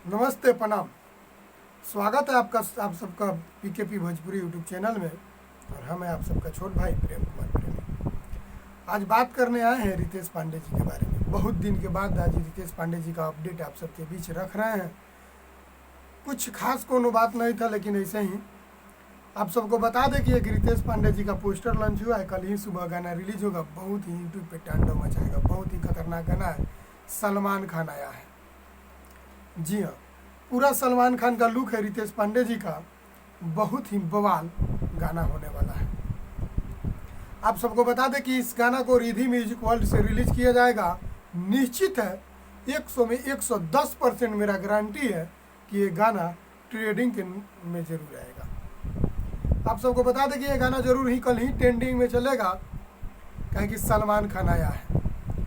नमस्ते, प्रणाम। स्वागत है आपका आप सबका पीकेपी भोजपुरी यूट्यूब चैनल में। और हम हैं आप सबका छोट भाई प्रेम कुमार प्रेमी। आज बात करने आए हैं रितेश पांडे जी के बारे में। बहुत दिन के बाद आज रितेश पांडे जी का अपडेट आप सबके बीच रख रहे हैं। कुछ खास कोनो बात नहीं था, लेकिन ऐसे ही आप सबको बता दें कि एक रितेश पांडे जी का पोस्टर लॉन्च हुआ है। कल ही सुबह गाना रिलीज होगा। बहुत ही यूट्यूब पे तांडव मचाएगा। बहुत ही खतरनाक गाना है। सलमान खान आया है। जी हाँ, पूरा सलमान खान का लुक है रितेश पांडे जी का। बहुत ही बवाल गाना होने वाला है। आप सबको बता दें कि इस गाना को रिधि म्यूजिक वर्ल्ड से रिलीज किया जाएगा। निश्चित है 100 में 110% मेरा गारंटी है कि ये गाना ट्रेंडिंग के में जरूर आएगा। आप सबको बता दें कि ये गाना जरूर ही कल ही ट्रेंडिंग में चलेगा, क्या कि सलमान खान आया है।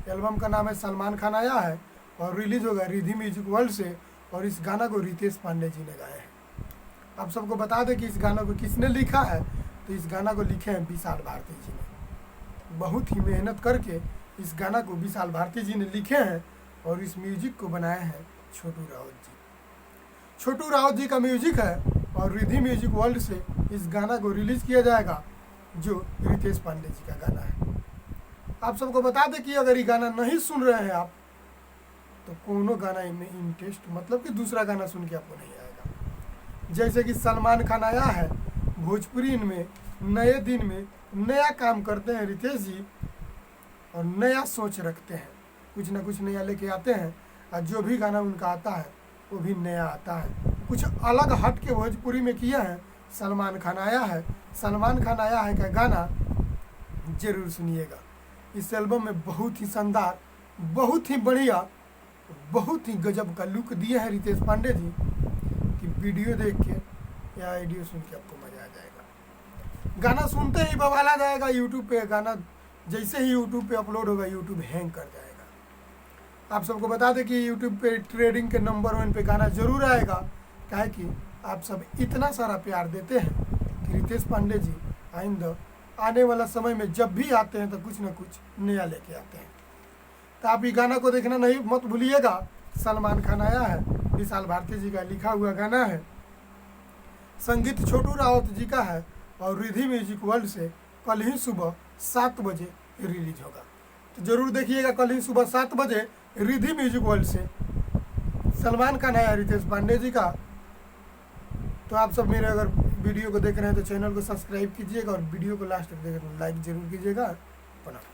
एल्बम का नाम है सलमान खान आया है और रिलीज होगा रिधि म्यूजिक वर्ल्ड से। और इस गाना को रितेश पांडे जी ने गाया है। आप सबको बता दें कि इस गाना को किसने लिखा है, तो इस गाना को लिखे हैं विशाल भारती जी ने। बहुत ही मेहनत करके इस गाना को विशाल भारती जी ने लिखे हैं और इस म्यूजिक को बनाए हैं छोटू राउत जी। छोटू राउत जी का म्यूजिक है और रिधि म्यूजिक वर्ल्ड से इस गाना को रिलीज किया जाएगा, जो रितेश पांडे जी का गाना है। आप सबको बता दें कि अगर ये गाना नहीं सुन रहे हैं आप, तो कोनो गाना इनमें इंटरेस्ट मतलब कि दूसरा गाना सुन के आपको नहीं आएगा। जैसे कि सलमान खान आया है भोजपुरी में, नए दिन में नया काम करते हैं रितेश जी और नया सोच रखते हैं। कुछ ना कुछ नया लेके आते हैं और जो भी गाना उनका आता है वो भी नया आता है। कुछ अलग हट के भोजपुरी में किया है। सलमान खान आया है। सलमान खान आया है का गाना जरूर सुनिएगा। इस एल्बम में बहुत ही शानदार, बहुत ही बढ़िया, बहुत ही गजब का लुक दिया है रितेश पांडे जी कि वीडियो देख के या ऑडियो सुन के आपको मजा आ जाएगा। गाना सुनते ही बवाला जाएगा यूट्यूब पे। गाना जैसे ही यूट्यूब पे अपलोड होगा यूट्यूब हैंग कर जाएगा। आप सबको बता दें कि यूट्यूब पे ट्रेंडिंग के नंबर 1 पे गाना जरूर आएगा। क्या कि आप सब इतना सारा प्यार देते हैं कि रितेश पांडे जी आइंदा आने वाला समय में जब भी आते हैं तो कुछ ना कुछ नया लेके आते हैं। तो आप ये गाना को देखना नहीं मत भूलिएगा। सलमान खान आया है, विशाल भारती जी का लिखा हुआ गाना है, संगीत छोटू राउत जी का है और रिधि म्यूजिक वर्ल्ड से कल ही सुबह 7 बजे रिलीज होगा। तो जरूर देखिएगा कल ही सुबह 7 बजे रिधि म्यूजिक वर्ल्ड से सलमान खान आया रितेश पांडे जी का। तो आप सब मेरे अगर वीडियो को देख रहे हैं तो चैनल को सब्सक्राइब कीजिएगा और वीडियो को लास्ट तक देखकर लाइक जरूर कीजिएगा। प्रणाम।